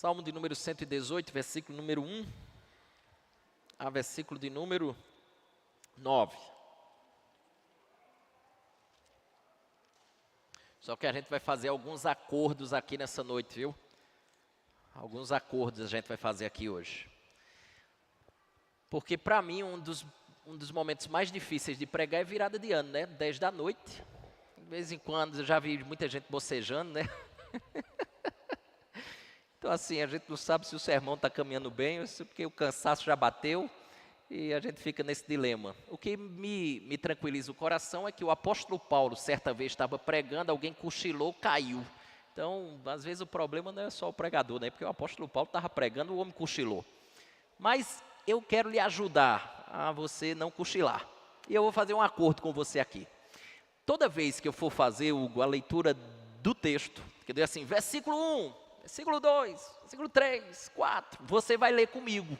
Salmo de número 118, versículo número 1 a versículo de número 9. Só que a gente vai fazer alguns acordos aqui nessa noite, viu? Alguns acordos a gente vai fazer aqui hoje. Porque para mim um dos momentos mais difíceis de pregar é virada de ano, né? 10 da noite. De vez em quando eu já vi muita gente bocejando, né? Então assim, a gente não sabe se o sermão está caminhando bem, ou se porque o cansaço já bateu e a gente fica nesse dilema. O que me tranquiliza o coração é que o apóstolo Paulo, certa vez, estava pregando, alguém cochilou, caiu. Então, às vezes o problema não é só o pregador, né? Porque o apóstolo Paulo estava pregando, o homem cochilou. Mas eu quero lhe ajudar a você não cochilar. E eu vou fazer um acordo com você aqui. Toda vez que eu for fazer, Hugo, a leitura do texto, que diz assim, versículo 1, versículo 2, versículo 3, 4, você vai ler comigo.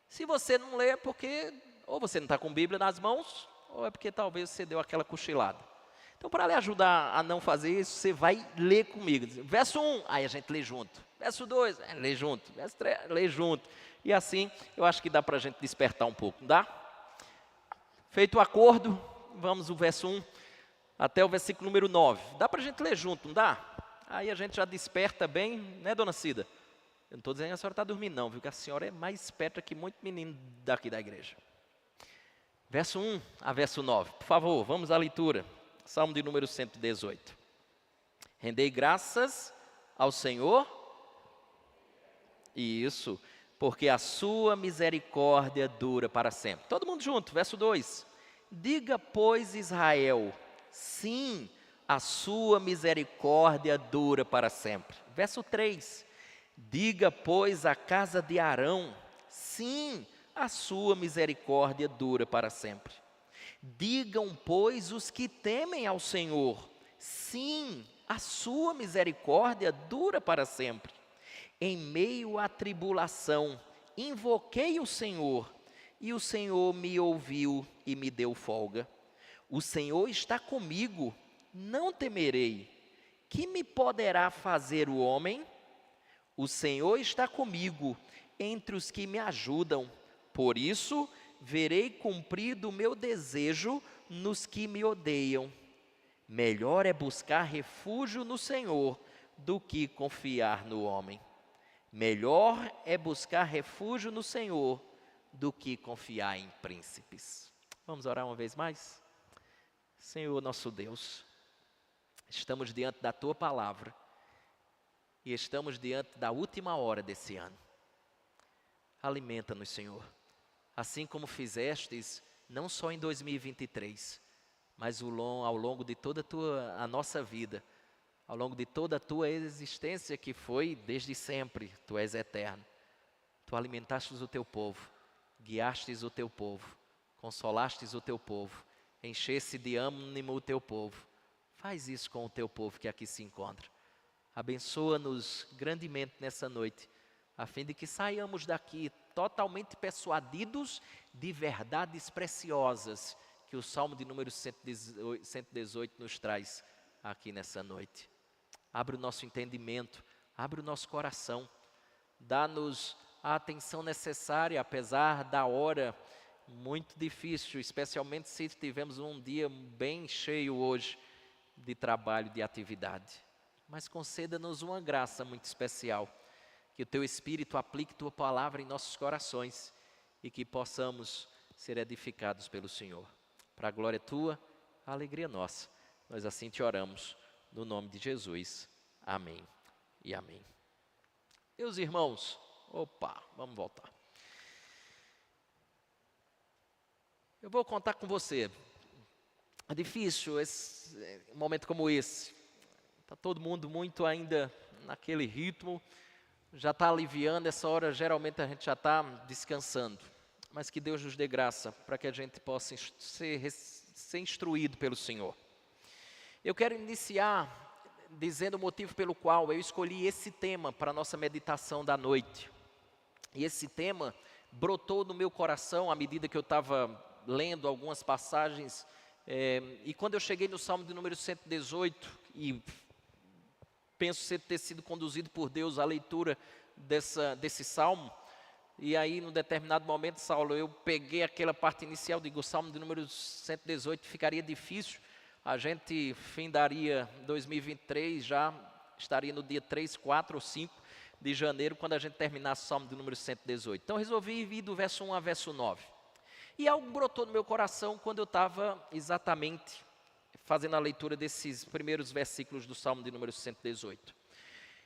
Se você não lê, é porque ou você não está com Bíblia nas mãos, ou é porque talvez você deu aquela cochilada. Então, para lhe ajudar a não fazer isso, você vai ler comigo. Verso 1, aí a gente lê junto. Verso 2, lê junto. Verso 3, lê junto. E assim, eu acho que dá para a gente despertar um pouco, não dá? Feito o acordo, vamos do verso 1 até o versículo número 9. Dá para a gente ler junto, não dá? Aí a gente já desperta bem, né, dona Cida? Eu não estou dizendo que a senhora está dormindo não, viu? Que a senhora é mais esperta que muito menino daqui da igreja. Verso 1 a verso 9. Por favor, vamos à leitura. Salmo de número 118. Rendei graças ao Senhor. Isso, porque a sua misericórdia dura para sempre. Todo mundo junto, verso 2. Diga, pois, Israel, sim, a sua misericórdia dura para sempre. Verso 3. Diga, pois, a casa de Arão, sim, a sua misericórdia dura para sempre. Digam, pois, os que temem ao Senhor, sim, a sua misericórdia dura para sempre. Em meio à tribulação, invoquei o Senhor, e o Senhor me ouviu e me deu folga. O Senhor está comigo, não temerei. Que me poderá fazer o homem? O Senhor está comigo, entre os que me ajudam. Por isso, verei cumprido o meu desejo nos que me odeiam. Melhor é buscar refúgio no Senhor do que confiar no homem. Melhor é buscar refúgio no Senhor do que confiar em príncipes. Vamos orar uma vez mais? Senhor nosso Deus, estamos diante da Tua palavra e estamos diante da última hora desse ano. Alimenta-nos, Senhor, assim como fizestes, não só em 2023, mas ao longo de toda a nossa vida, ao longo de toda a Tua existência, que foi desde sempre. Tu és eterno. Tu alimentastes o Teu povo, guiastes o Teu povo, consolastes o Teu povo, encheste de ânimo o Teu povo. Faz isso com o Teu povo que aqui se encontra. Abençoa-nos grandemente nessa noite, a fim de que saiamos daqui totalmente persuadidos de verdades preciosas que o Salmo de número 118 nos traz aqui nessa noite. Abre o nosso entendimento, abre o nosso coração, dá-nos a atenção necessária, apesar da hora muito difícil, especialmente se tivemos um dia bem cheio hoje de trabalho, de atividade. Mas conceda-nos uma graça muito especial, que o Teu Espírito aplique Tua palavra em nossos corações e que possamos ser edificados pelo Senhor. Para a glória Tua, a alegria nossa. Nós assim Te oramos, no nome de Jesus. Amém e amém. Meus irmãos, vamos voltar. Eu vou contar com você. É difícil um momento como esse. Está todo mundo muito ainda naquele ritmo, já está aliviando, essa hora geralmente a gente já está descansando. Mas que Deus nos dê graça para que a gente possa ser instruído pelo Senhor. Eu quero iniciar dizendo o motivo pelo qual eu escolhi esse tema para a nossa meditação da noite. E esse tema brotou no meu coração à medida que eu estava lendo algumas passagens. E quando eu cheguei no Salmo de número 118, e penso ter sido conduzido por Deus à leitura desse salmo. E aí, num determinado momento, Saulo, eu peguei aquela parte inicial, digo, o salmo de número 118 ficaria difícil. A gente findaria 2023, já estaria no dia 3, 4 ou 5 de janeiro, quando a gente terminasse o salmo de número 118. Então, resolvi ir do verso 1 a verso 9. E algo brotou no meu coração quando eu estava exatamente fazendo a leitura desses primeiros versículos do salmo de número 118.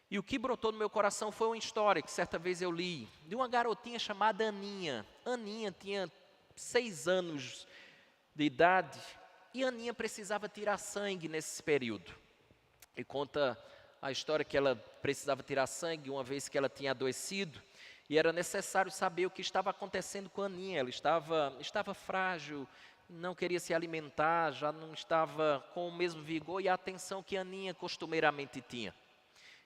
E o que brotou no meu coração foi uma história que certa vez eu li, de uma garotinha chamada Aninha. Aninha tinha 6 anos de idade e Aninha precisava tirar sangue nesse período. E conta a história que ela precisava tirar sangue uma vez que ela tinha adoecido e era necessário saber o que estava acontecendo com a Aninha. Ela estava frágil, não queria se alimentar, já não estava com o mesmo vigor e a atenção que a Aninha costumeiramente tinha.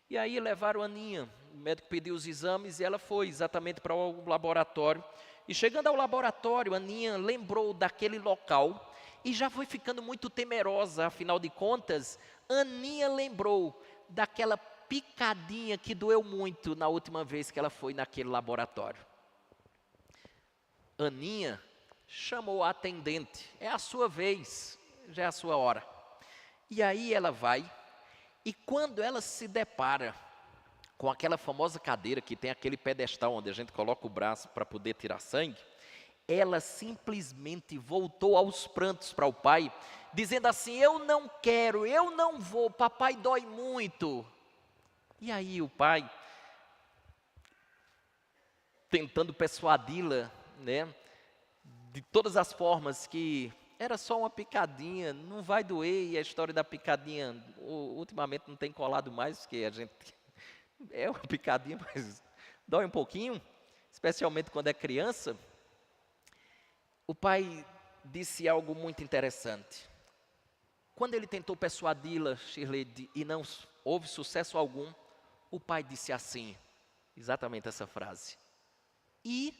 E aí levaram a Aninha, o médico pediu os exames e ela foi exatamente para o laboratório. E chegando ao laboratório, a Aninha lembrou daquele local e já foi ficando muito temerosa, afinal de contas, Aninha lembrou daquela picadinha que doeu muito na última vez que ela foi naquele laboratório. Aninha chamou a atendente, é a sua vez, já é a sua hora. E aí ela vai. E quando ela se depara com aquela famosa cadeira que tem aquele pedestal onde a gente coloca o braço para poder tirar sangue, ela simplesmente voltou aos prantos para o pai, dizendo assim: eu não quero, eu não vou, papai dói muito. E aí o pai, tentando persuadi-la, né, de todas as formas, que era só uma picadinha, não vai doer, e a história da picadinha, ultimamente não tem colado mais, porque a gente, é uma picadinha, mas dói um pouquinho, especialmente quando é criança. O pai disse algo muito interessante. Quando ele tentou persuadi-la, Shirley, e não houve sucesso algum, o pai disse assim, exatamente essa frase: e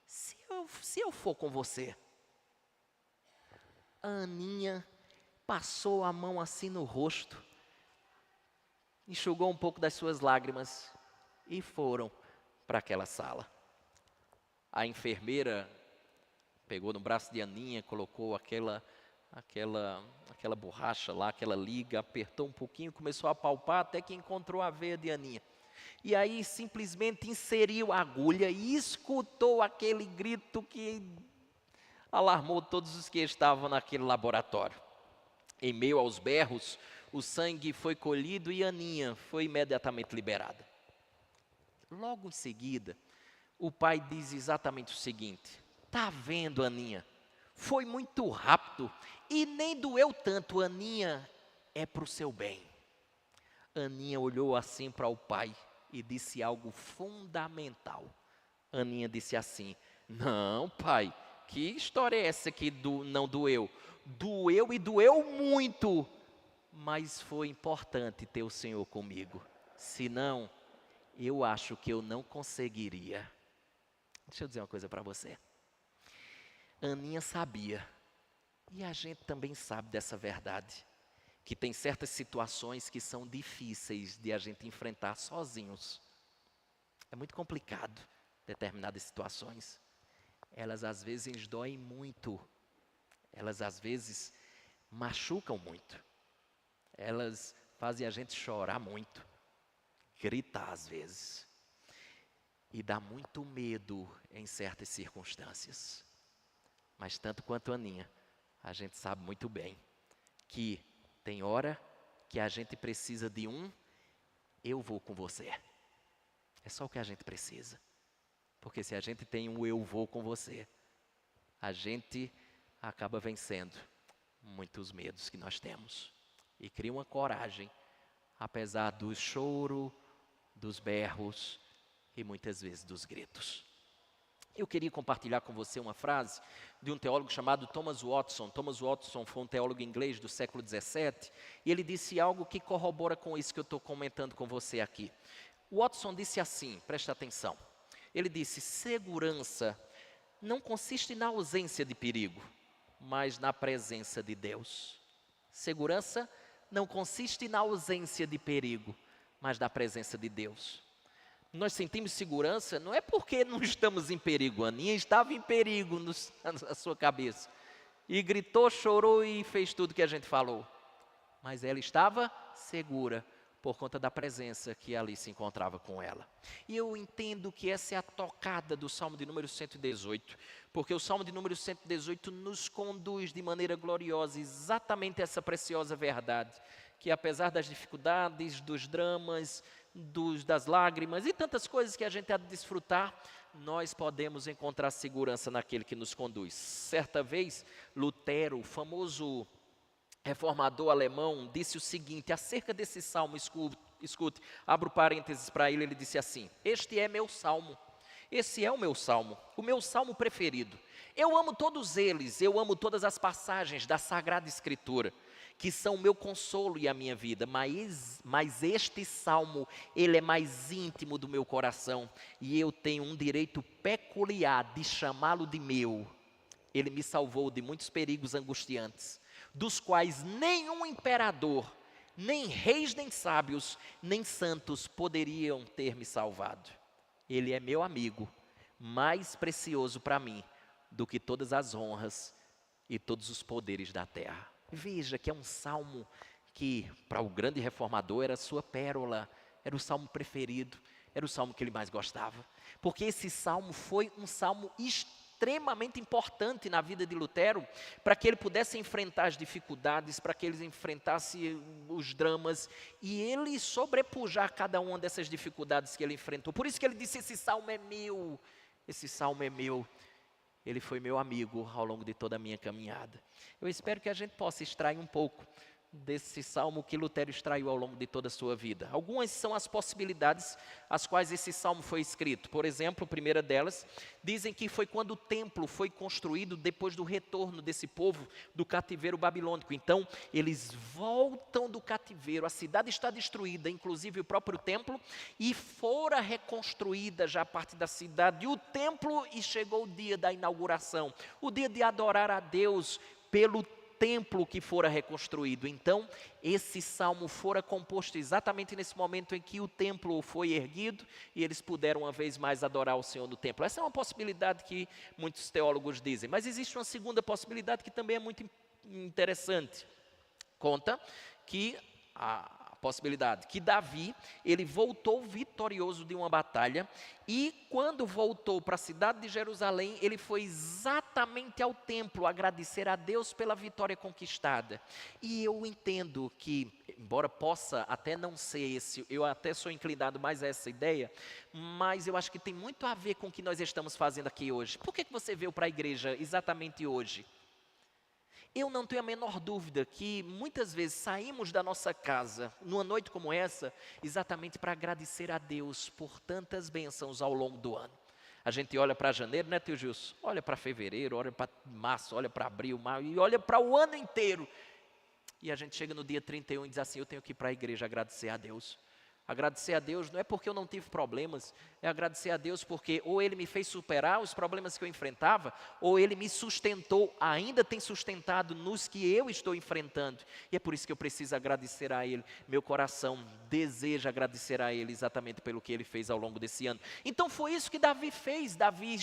se eu for com você? A Aninha passou a mão assim no rosto, enxugou um pouco das suas lágrimas e foram para aquela sala. A enfermeira pegou no braço de Aninha, colocou aquela borracha lá, aquela liga, apertou um pouquinho, começou a palpar até que encontrou a veia de Aninha. E aí simplesmente inseriu a agulha e escutou aquele grito que alarmou todos os que estavam naquele laboratório. Em meio aos berros, o sangue foi colhido e Aninha foi imediatamente liberada. Logo em seguida, o pai diz exatamente o seguinte: tá vendo, Aninha? Foi muito rápido e nem doeu tanto, Aninha, é para o seu bem. Aninha olhou assim para o pai e disse algo fundamental. Aninha disse assim: não, pai, que história é essa que não doeu? Doeu e doeu muito, mas foi importante ter o Senhor comigo. Senão, eu acho que eu não conseguiria. Deixa eu dizer uma coisa para você. Aninha sabia, e a gente também sabe dessa verdade, que tem certas situações que são difíceis de a gente enfrentar sozinhos. É muito complicado determinadas situações. Elas às vezes doem muito, elas às vezes machucam muito, elas fazem a gente chorar muito, gritar às vezes, e dá muito medo em certas circunstâncias. Mas tanto quanto a Aninha, a gente sabe muito bem que tem hora que a gente precisa de eu vou com você. É só o que a gente precisa. Porque se a gente tem eu vou com você, a gente acaba vencendo muitos medos que nós temos. E cria uma coragem, apesar do choro, dos berros e muitas vezes dos gritos. Eu queria compartilhar com você uma frase de um teólogo chamado Thomas Watson. Thomas Watson foi um teólogo inglês do século XVII, e ele disse algo que corrobora com isso que eu estou comentando com você aqui. Watson disse assim, presta atenção. Ele disse: segurança não consiste na ausência de perigo, mas na presença de Deus. Segurança não consiste na ausência de perigo, mas na presença de Deus. Nós sentimos segurança, não é porque não estamos em perigo. A Aninha estava em perigo na sua cabeça. E gritou, chorou e fez tudo que a gente falou. Mas ela estava segura por conta da presença que ali se encontrava com ela. E eu entendo que essa é a tocada do Salmo de número 118, porque o Salmo de número 118 nos conduz de maneira gloriosa exatamente essa preciosa verdade, que apesar das dificuldades, dos dramas, das lágrimas e tantas coisas que a gente há de desfrutar, nós podemos encontrar segurança naquele que nos conduz. Certa vez, Lutero, o famoso reformador alemão, disse o seguinte acerca desse salmo, escute, abro parênteses para ele, ele disse assim: este é meu salmo, esse é o meu salmo preferido. Eu amo todos eles, eu amo todas as passagens da Sagrada Escritura, que são o meu consolo e a minha vida, mas este salmo, ele é mais íntimo do meu coração, e eu tenho um direito peculiar de chamá-lo de meu. Ele me salvou de muitos perigos angustiantes, dos quais nenhum imperador, nem reis, nem sábios, nem santos poderiam ter me salvado. Ele é meu amigo, mais precioso para mim do que todas as honras e todos os poderes da terra. Veja que é um salmo que, para o grande reformador, era a sua pérola, era o salmo preferido, era o salmo que ele mais gostava, porque esse salmo foi um salmo extremamente importante na vida de Lutero, para que ele pudesse enfrentar as dificuldades, para que ele enfrentasse os dramas, e ele sobrepujar cada uma dessas dificuldades que ele enfrentou. Por isso que ele disse: esse salmo é meu, esse salmo é meu. Ele foi meu amigo ao longo de toda a minha caminhada. Eu espero que a gente possa extrair um pouco desse salmo que Lutero extraiu ao longo de toda a sua vida. Algumas são as possibilidades às quais esse salmo foi escrito. Por exemplo, a primeira delas, dizem que foi quando o templo foi construído depois do retorno desse povo do cativeiro babilônico. Então, eles voltam do cativeiro, a cidade está destruída, inclusive o próprio templo, e fora reconstruída já a parte da cidade e o templo, e chegou o dia da inauguração, o dia de adorar a Deus pelo templo que fora reconstruído. Então, esse salmo fora composto exatamente nesse momento em que o templo foi erguido e eles puderam uma vez mais adorar o Senhor no templo. Essa é uma possibilidade que muitos teólogos dizem, mas existe uma segunda possibilidade que também é muito interessante. Conta que a possibilidade que Davi, ele voltou vitorioso de uma batalha, e quando voltou para a cidade de Jerusalém, ele foi exatamente ao templo agradecer a Deus pela vitória conquistada. E eu entendo que, embora possa até não ser esse, eu até sou inclinado mais a essa ideia, mas eu acho que tem muito a ver com o que nós estamos fazendo aqui hoje. Por que você veio para a igreja exatamente hoje? Eu não tenho a menor dúvida que muitas vezes saímos da nossa casa, numa noite como essa, exatamente para agradecer a Deus por tantas bênçãos ao longo do ano. A gente olha para janeiro, né, tio Gilson? Olha para fevereiro, olha para março, olha para abril, maio, e olha para o ano inteiro. E a gente chega no dia 31 e diz assim: eu tenho que ir para a igreja agradecer a Deus. Agradecer a Deus não é porque eu não tive problemas, é agradecer a Deus porque ou Ele me fez superar os problemas que eu enfrentava, ou Ele me sustentou, ainda tem sustentado nos que eu estou enfrentando. E é por isso que eu preciso agradecer a Ele. Meu coração deseja agradecer a Ele exatamente pelo que Ele fez ao longo desse ano. Então foi isso que Davi fez. Davi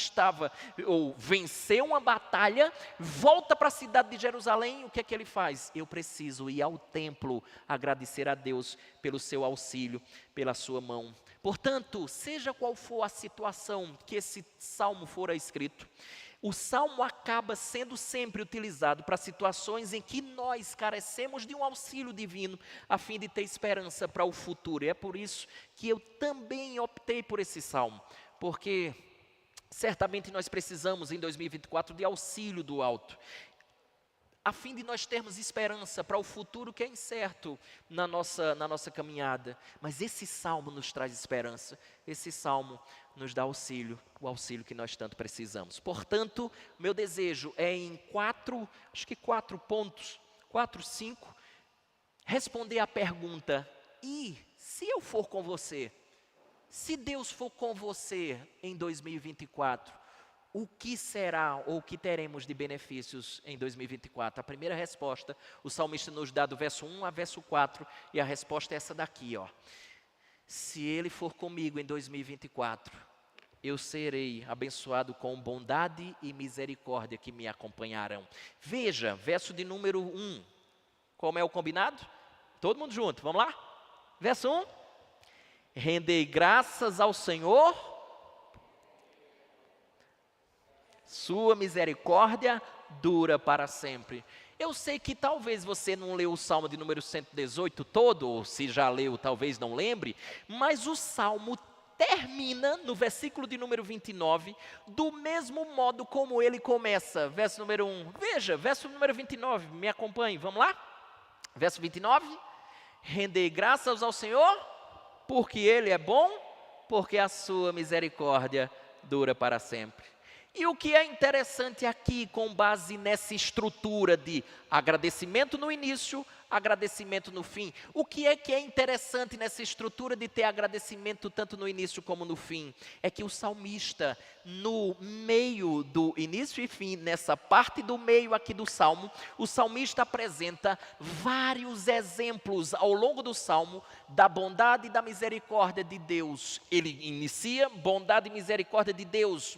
venceu uma batalha, volta para a cidade de Jerusalém, o que é que ele faz? Eu preciso ir ao templo agradecer a Deus pelo seu auxílio, pela sua mão. Portanto, seja qual for a situação que esse salmo fora escrito, o salmo acaba sendo sempre utilizado para situações em que nós carecemos de um auxílio divino, a fim de ter esperança para o futuro. E é por isso que eu também optei por esse salmo, porque certamente nós precisamos em 2024 de auxílio do alto, a fim de nós termos esperança para o futuro que é incerto na nossa caminhada. Mas esse salmo nos traz esperança, esse salmo nos dá auxílio, o auxílio que nós tanto precisamos. Portanto, meu desejo é em 4 pontos, 4, 5, responder à pergunta: e se eu for com você? Se Deus for com você em 2024, o que será ou o que teremos de benefícios em 2024? A primeira resposta, o salmista nos dá do verso 1 a verso 4, e a resposta é essa daqui, ó. Se Ele for comigo em 2024, eu serei abençoado com bondade e misericórdia que me acompanharão. Veja, verso de número 1. Como é o combinado? Todo mundo junto, vamos lá? Verso 1. Rendei graças ao Senhor, sua misericórdia dura para sempre. Eu sei que talvez você não leu o Salmo de número 118 todo, ou se já leu, talvez não lembre, mas o Salmo termina no versículo de número 29, do mesmo modo como ele começa, verso número 1. Veja, verso número 29, me acompanhe, vamos lá? Verso 29, rendei graças ao Senhor, porque Ele é bom, porque a sua misericórdia dura para sempre. E o que é interessante aqui, com base nessa estrutura de agradecimento no início, agradecimento no fim, o que é interessante nessa estrutura de ter agradecimento tanto no início como no fim? É que o salmista, no meio do início e fim, nessa parte do meio aqui do salmo, o salmista apresenta vários exemplos ao longo do salmo da bondade e da misericórdia de Deus. Ele inicia, bondade e misericórdia de Deus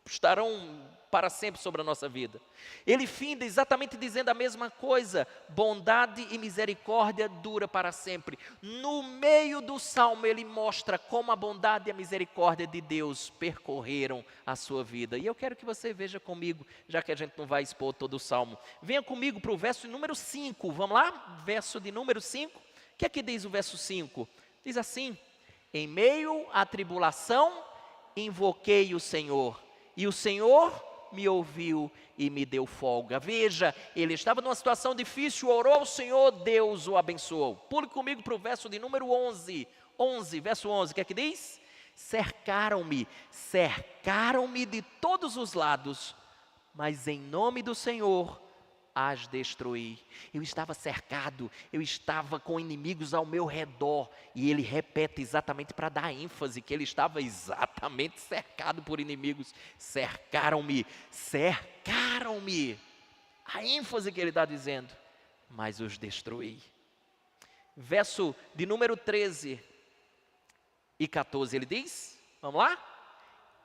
estarão para sempre sobre a nossa vida. Ele finda exatamente dizendo a mesma coisa, bondade e misericórdia dura para sempre. No meio do salmo ele mostra como a bondade e a misericórdia de Deus percorreram a sua vida. E eu quero que você veja comigo, já que a gente não vai expor todo o salmo. Venha comigo para o verso número 5, vamos lá? Verso de número 5, o que é que diz o verso 5? Diz assim, em meio à tribulação invoquei o Senhor, e o Senhor me ouviu e me deu folga. Veja, ele estava numa situação difícil, orou ao Senhor, Deus o abençoou. Pule comigo para o verso de número 11. Verso 11, o que é que diz? Cercaram-me de todos os lados, mas em nome do Senhor as destruí. Eu estava cercado, eu estava com inimigos ao meu redor. E ele repete exatamente para dar ênfase que ele estava exatamente cercado por inimigos. Cercaram-me. A ênfase que ele está dizendo, mas os destruí. Verso de número 13 e 14, ele diz, vamos lá?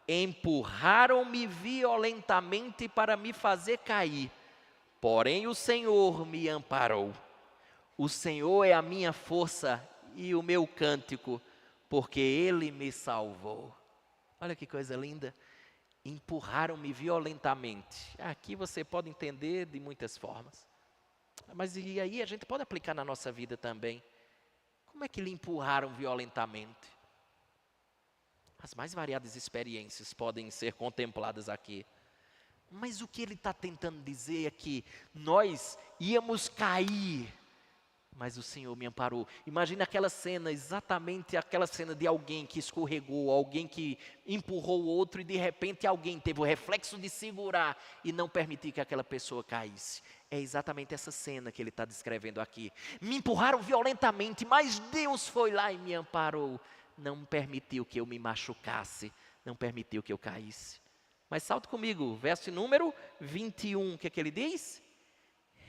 Empurraram-me violentamente para me fazer cair, porém o Senhor me amparou. O Senhor é a minha força e o meu cântico, porque Ele me salvou. Olha que coisa linda. Empurraram-me violentamente. Aqui você pode entender de muitas formas. Mas e aí a gente pode aplicar na nossa vida também. Como é que lhe empurraram violentamente? As mais variadas experiências podem ser contempladas aqui. Mas o que ele está tentando dizer é que nós íamos cair, mas o Senhor me amparou. Imagina aquela cena, exatamente aquela cena de alguém que escorregou, alguém que empurrou o outro e de repente alguém teve o reflexo de segurar e não permitir que aquela pessoa caísse. É exatamente essa cena que ele está descrevendo aqui. Me empurraram violentamente, mas Deus foi lá e me amparou. Não permitiu que eu me machucasse, não permitiu que eu caísse. Mas salta comigo, verso número 21, o que é que ele diz?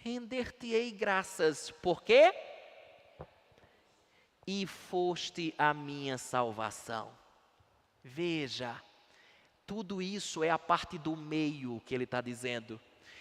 Render-te-ei graças, por quê? E foste a minha salvação. Veja, tudo isso é a parte do meio que ele está dizendo.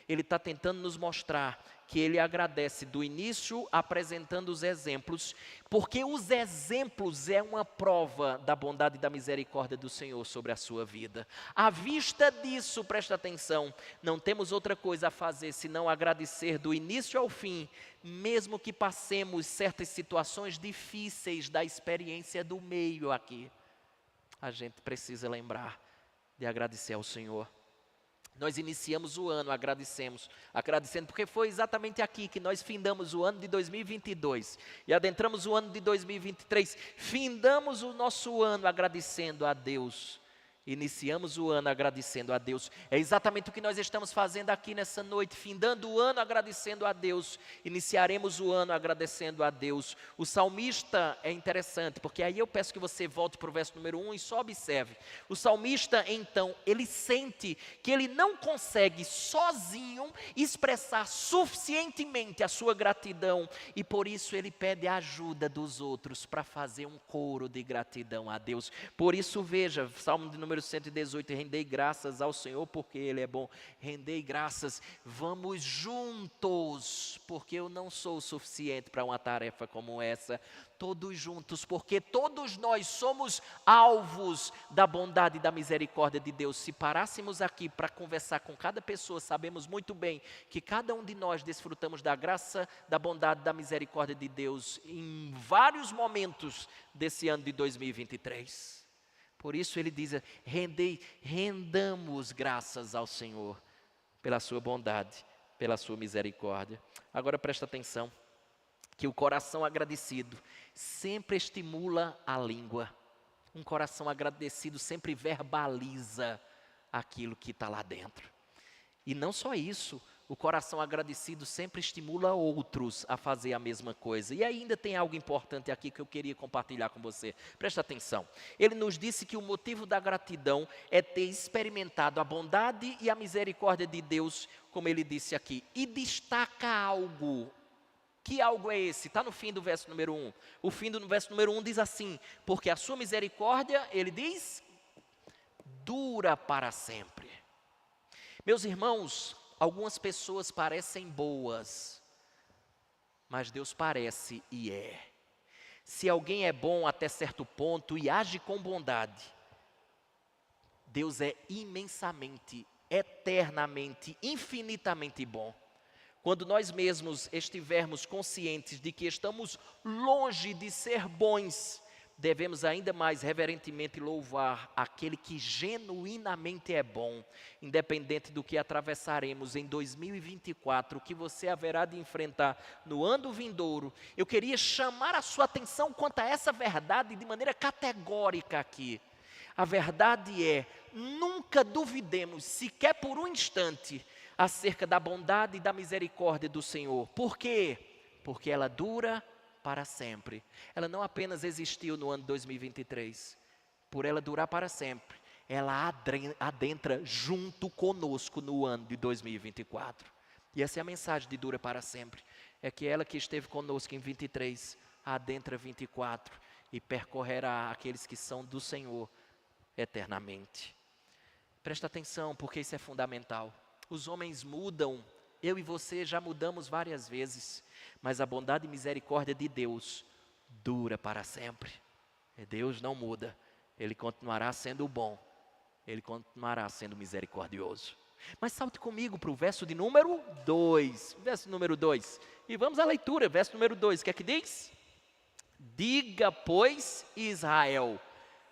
Ele está tentando nos mostrar que ele agradece do início apresentando os exemplos, porque os exemplos é uma prova da bondade e da misericórdia do Senhor sobre a sua vida. À vista disso, presta atenção, não temos outra coisa a fazer senão agradecer do início ao fim, mesmo que passemos certas situações difíceis da experiência do meio aqui. A gente precisa lembrar de agradecer ao Senhor. Nós iniciamos o ano, agradecendo, porque foi exatamente aqui que nós findamos o ano de 2022 e adentramos o ano de 2023. Findamos o nosso ano agradecendo a Deus. Iniciamos o ano agradecendo a Deus. É exatamente o que nós estamos fazendo aqui nessa noite, findando o ano agradecendo a Deus. Iniciaremos o ano agradecendo a Deus. O salmista é interessante, porque aí eu peço que você volte para o verso número 1 e só observe. O salmista, então, ele sente que ele não consegue sozinho expressar suficientemente a sua gratidão, e por isso ele pede a ajuda dos outros para fazer um coro de gratidão a Deus. Por isso, veja, Salmo de número 118, rendei graças ao Senhor porque Ele é bom. Rendei graças, vamos juntos, porque eu não sou o suficiente para uma tarefa como essa. Todos juntos, porque todos nós somos alvos da bondade e da misericórdia de Deus. Se parássemos aqui para conversar com cada pessoa, sabemos muito bem que cada um de nós desfrutamos da graça, da bondade, da misericórdia de Deus em vários momentos desse ano de 2023. Por isso ele diz, rendamos graças ao Senhor pela sua bondade, pela sua misericórdia. Agora presta atenção, que o coração agradecido sempre estimula a língua. Um coração agradecido sempre verbaliza aquilo que está lá dentro. E não só isso, o coração agradecido sempre estimula outros a fazer a mesma coisa. E ainda tem algo importante aqui que eu queria compartilhar com você. Presta atenção. Ele nos disse que o motivo da gratidão é ter experimentado a bondade e a misericórdia de Deus, como ele disse aqui. E destaca algo. Que algo é esse? Está no fim do verso número 1. O fim do verso número 1 diz assim: porque a sua misericórdia, ele diz, dura para sempre. Meus irmãos, algumas pessoas parecem boas, mas Deus parece e é. Se alguém é bom até certo ponto e age com bondade, Deus é imensamente, eternamente, infinitamente bom. Quando nós mesmos estivermos conscientes de que estamos longe de ser bons, devemos ainda mais reverentemente louvar aquele que genuinamente é bom, independente do que atravessaremos em 2024, o que você haverá de enfrentar no ano vindouro. Eu queria chamar a sua atenção quanto a essa verdade de maneira categórica aqui. A verdade é, nunca duvidemos, sequer por um instante, acerca da bondade e da misericórdia do Senhor. Por quê? Porque ela dura para sempre. Ela não apenas existiu no ano 2023, por ela durar para sempre, ela adentra junto conosco no ano de 2024. E essa é a mensagem de dura para sempre, é que ela que esteve conosco em 23, adentra 24 e percorrerá aqueles que são do Senhor eternamente. Presta atenção, porque isso é fundamental. Os homens mudam, eu e você já mudamos várias vezes, mas a bondade e misericórdia de Deus dura para sempre. E Deus não muda, Ele continuará sendo bom, Ele continuará sendo misericordioso. Mas salte comigo para o verso de número 2, verso número 2, e vamos à leitura, verso número 2, o que é que diz? Diga, pois, Israel,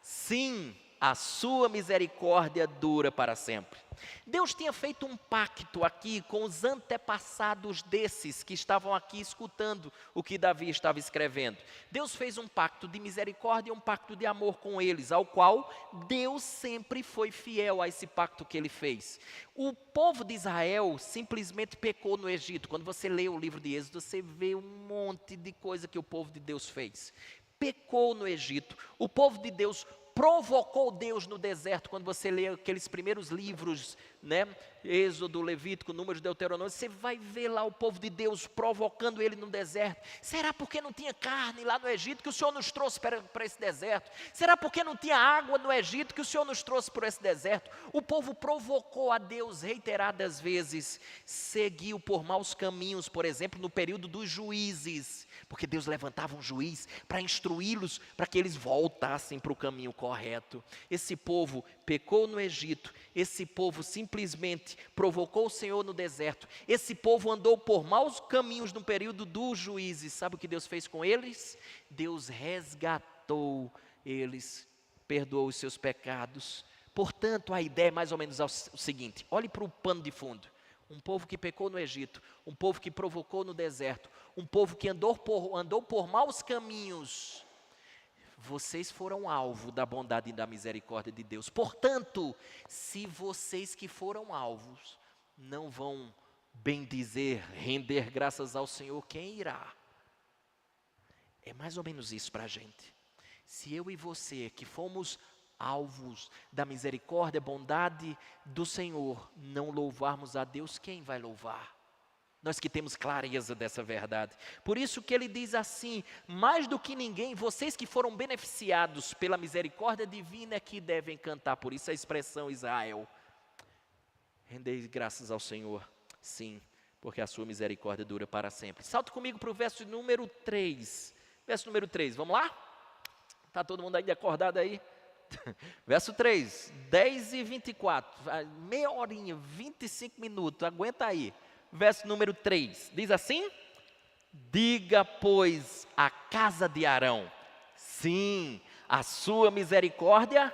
sim, a sua misericórdia dura para sempre. Deus tinha feito um pacto aqui com os antepassados desses que estavam aqui escutando o que Davi estava escrevendo. Deus fez um pacto de misericórdia e um pacto de amor com eles, ao qual Deus sempre foi fiel a esse pacto que ele fez. O povo de Israel simplesmente pecou no Egito. Quando você lê o livro de Êxodo, você vê um monte de coisa que o povo de Deus fez. Pecou no Egito. O povo de Deus provocou Deus no deserto. Quando você lê aqueles primeiros livros, né, Êxodo, Levítico, Números, Deuteronômio, você vai ver lá o povo de Deus provocando ele no deserto. Será porque não tinha carne lá no Egito que o Senhor nos trouxe para esse deserto? Será porque não tinha água no Egito que o Senhor nos trouxe para esse deserto? O povo provocou a Deus reiteradas vezes, seguiu por maus caminhos, por exemplo, no período dos juízes, porque Deus levantava um juiz para instruí-los, para que eles voltassem para o caminho correto. Esse povo pecou no Egito, esse povo simplesmente provocou o Senhor no deserto, esse povo andou por maus caminhos no período dos juízes. Sabe o que Deus fez com eles? Deus resgatou eles, perdoou os seus pecados. Portanto, a ideia é mais ou menos o seguinte: olhe para o pano de fundo. Um povo que pecou no Egito, um povo que provocou no deserto, um povo que andou por maus caminhos, vocês foram alvo da bondade e da misericórdia de Deus. Portanto, se vocês que foram alvos não vão bendizer, render graças ao Senhor, quem irá? É mais ou menos isso para a gente. Se eu e você, que fomos alvos da misericórdia, bondade do Senhor, não louvarmos a Deus, quem vai louvar? Nós que temos clareza dessa verdade. Por isso que ele diz assim: mais do que ninguém, vocês que foram beneficiados pela misericórdia divina é que devem cantar. Por isso a expressão Israel. Rendei graças ao Senhor, sim, porque a sua misericórdia dura para sempre. Salta comigo para o verso número 3. Verso número 3, vamos lá? Está todo mundo ainda acordado aí? Verso 3, 10:24, meia horinha, 25 minutos, aguenta aí. Verso número 3, diz assim: diga, pois, a casa de Arão, sim, a sua misericórdia.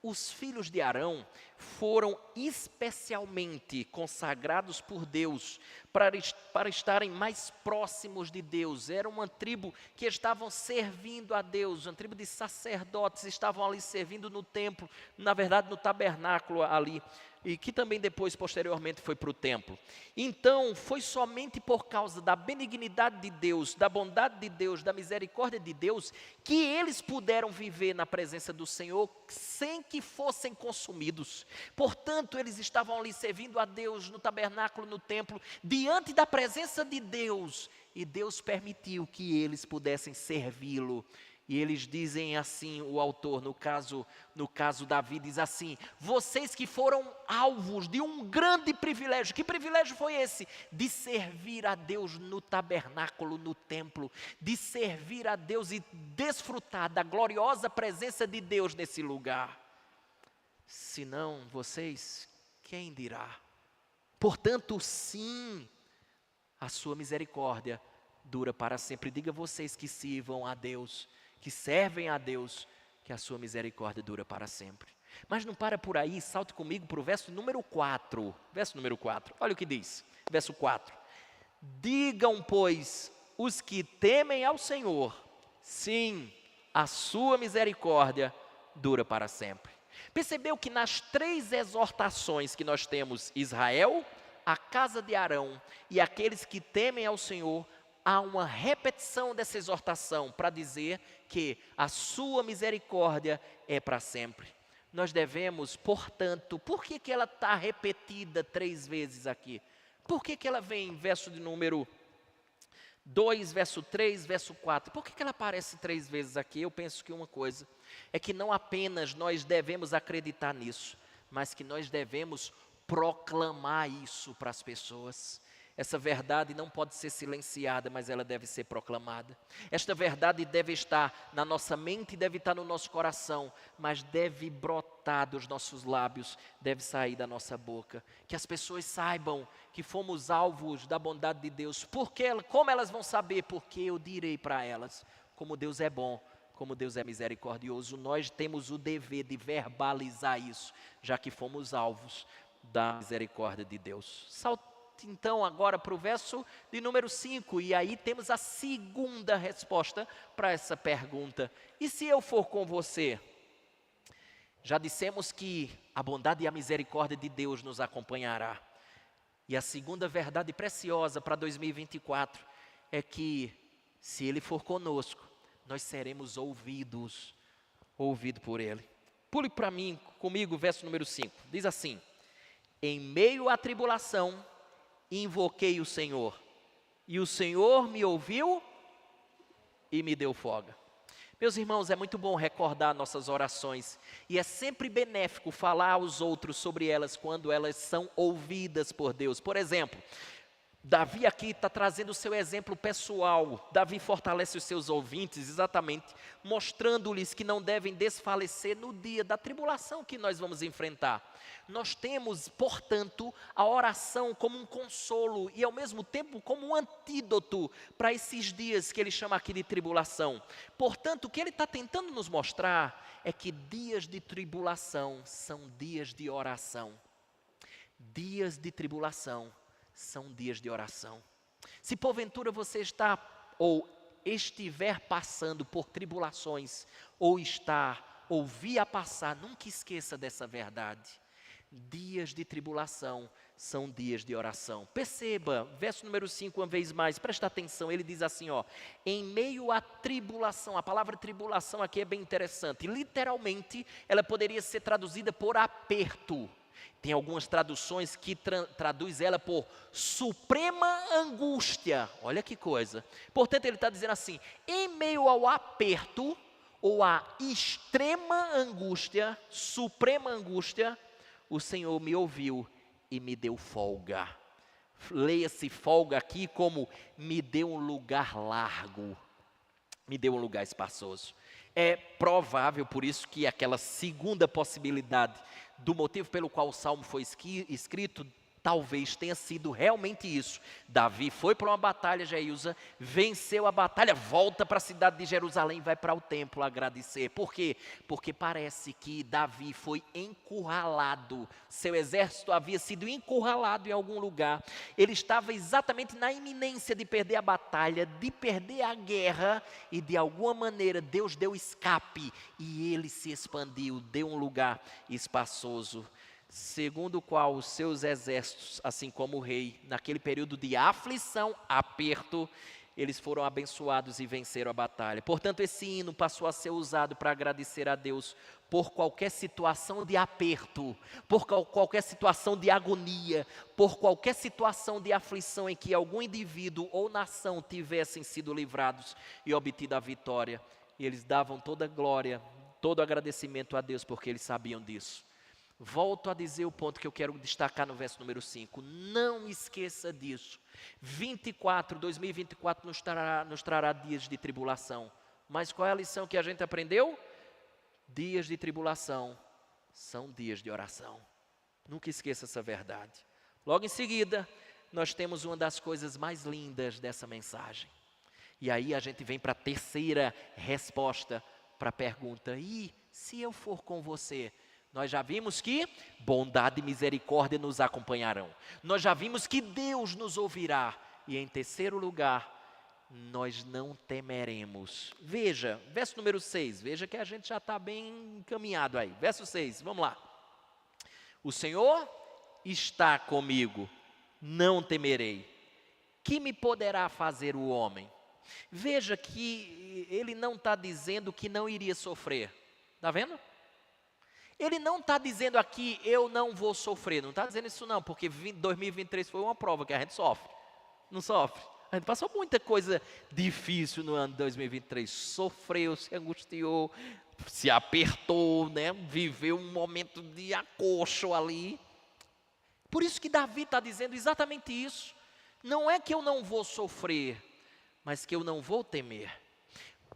Os filhos de Arão foram especialmente consagrados por Deus para estarem mais próximos de Deus. Era uma tribo que estavam servindo a Deus, uma tribo de sacerdotes, estavam ali servindo no templo, na verdade no tabernáculo ali, e que também depois, posteriormente, foi para o templo. Então, foi somente por causa da benignidade de Deus, da bondade de Deus, da misericórdia de Deus, que eles puderam viver na presença do Senhor sem que fossem consumidos. Portanto, eles estavam ali servindo a Deus no tabernáculo, no templo, diante da presença de Deus, e Deus permitiu que eles pudessem servi-lo. E eles dizem assim, o autor, no caso Davi, diz assim: vocês que foram alvos de um grande privilégio. Que privilégio foi esse? De servir a Deus no tabernáculo, no templo, de servir a Deus e desfrutar da gloriosa presença de Deus nesse lugar. Se não vocês, quem dirá? Portanto, sim, a sua misericórdia dura para sempre. Diga vocês que sirvam a Deus, que servem a Deus, que a sua misericórdia dura para sempre. Mas não para por aí, salte comigo para o verso número 4. Verso número 4, olha o que diz, verso 4. Digam, pois, os que temem ao Senhor, sim, a sua misericórdia dura para sempre. Percebeu que nas 3 exortações que nós temos, Israel, a casa de Arão e aqueles que temem ao Senhor, há uma repetição dessa exortação para dizer que a sua misericórdia é para sempre. Nós devemos, portanto, por que ela está repetida 3 vezes aqui? Por que ela vem em verso de número 2, verso 3, verso 4? Por que ela aparece 3 vezes aqui? Eu penso que uma coisa é que não apenas nós devemos acreditar nisso, mas que nós devemos proclamar isso para as pessoas. Essa verdade não pode ser silenciada, mas ela deve ser proclamada. Esta verdade deve estar na nossa mente, deve estar no nosso coração, mas deve brotar dos nossos lábios, deve sair da nossa boca. Que as pessoas saibam que fomos alvos da bondade de Deus. Como elas vão saber? Porque eu direi para elas, como Deus é bom, como Deus é misericordioso. Nós temos o dever de verbalizar isso, já que fomos alvos da misericórdia de Deus. Então agora para o verso de número 5, e aí temos a segunda resposta para essa pergunta: e se eu for com você? Já dissemos que a bondade e a misericórdia de Deus nos acompanhará, e a segunda verdade preciosa para 2024 é que se Ele for conosco, nós seremos ouvidos por Ele. Pule para mim, comigo, o verso número 5, diz assim: em meio à tribulação, invoquei o Senhor, e o Senhor me ouviu e me deu folga. Meus irmãos, é muito bom recordar nossas orações, e é sempre benéfico falar aos outros sobre elas quando elas são ouvidas por Deus. Por exemplo, Davi aqui está trazendo o seu exemplo pessoal. Davi fortalece os seus ouvintes exatamente, mostrando-lhes que não devem desfalecer no dia da tribulação que nós vamos enfrentar. Nós temos, portanto, a oração como um consolo e ao mesmo tempo como um antídoto para esses dias que ele chama aqui de tribulação. Portanto, o que ele está tentando nos mostrar é que dias de tribulação são dias de oração. Dias de tribulação são dias de oração. Se porventura você está, ou estiver passando por tribulações, ou está, ou vir a passar, nunca esqueça dessa verdade. Dias de tribulação são dias de oração. Perceba, verso número 5, uma vez mais, presta atenção, ele diz assim, ó, em meio à tribulação, a palavra tribulação aqui é bem interessante, literalmente ela poderia ser traduzida por aperto. Tem algumas traduções que traduz ela por suprema angústia, olha que coisa. Portanto, ele está dizendo assim, em meio ao aperto, ou à extrema angústia, suprema angústia, o Senhor me ouviu e me deu folga. Leia-se folga aqui como me deu um lugar largo, me deu um lugar espaçoso. É provável, por isso, que aquela segunda possibilidade do motivo pelo qual o Salmo foi escrito, talvez tenha sido realmente isso. Davi foi para uma batalha, Jeúsa, venceu a batalha, volta para a cidade de Jerusalém, vai para o templo agradecer. Por quê? Porque parece que Davi foi encurralado, seu exército havia sido encurralado em algum lugar, ele estava exatamente na iminência de perder a batalha, de perder a guerra, e de alguma maneira Deus deu escape, e ele se expandiu, deu um lugar espaçoso, segundo o qual os seus exércitos, assim como o rei, naquele período de aflição, aperto, eles foram abençoados e venceram a batalha. Portanto, esse hino passou a ser usado para agradecer a Deus por qualquer situação de aperto, por qualquer situação de agonia, por qualquer situação de aflição em que algum indivíduo ou nação tivessem sido livrados e obtido a vitória. E eles davam toda a glória, todo o agradecimento a Deus, porque eles sabiam disso. Volto a dizer o ponto que eu quero destacar no verso número 5. Não esqueça disso. 2024 nos trará dias de tribulação. Mas qual é a lição que a gente aprendeu? Dias de tribulação são dias de oração. Nunca esqueça essa verdade. Logo em seguida, nós temos uma das coisas mais lindas dessa mensagem. E aí a gente vem para a terceira resposta para a pergunta: e se eu for com você? Nós já vimos que bondade e misericórdia nos acompanharão. Nós já vimos que Deus nos ouvirá. E em terceiro lugar, nós não temeremos. Veja, verso número 6. Veja que a gente já está bem encaminhado aí. Verso 6, vamos lá. O Senhor está comigo, não temerei. Que me poderá fazer o homem? Veja que ele não está dizendo que não iria sofrer. Está vendo? Ele não está dizendo aqui, eu não vou sofrer, não está dizendo isso não, porque 2023 foi uma prova que a gente sofre, não sofre. A gente passou muita coisa difícil no ano de 2023, sofreu, se angustiou, se apertou, né? Viveu um momento de acolcho ali. Por isso que Davi está dizendo exatamente isso. Não é que eu não vou sofrer, mas que eu não vou temer.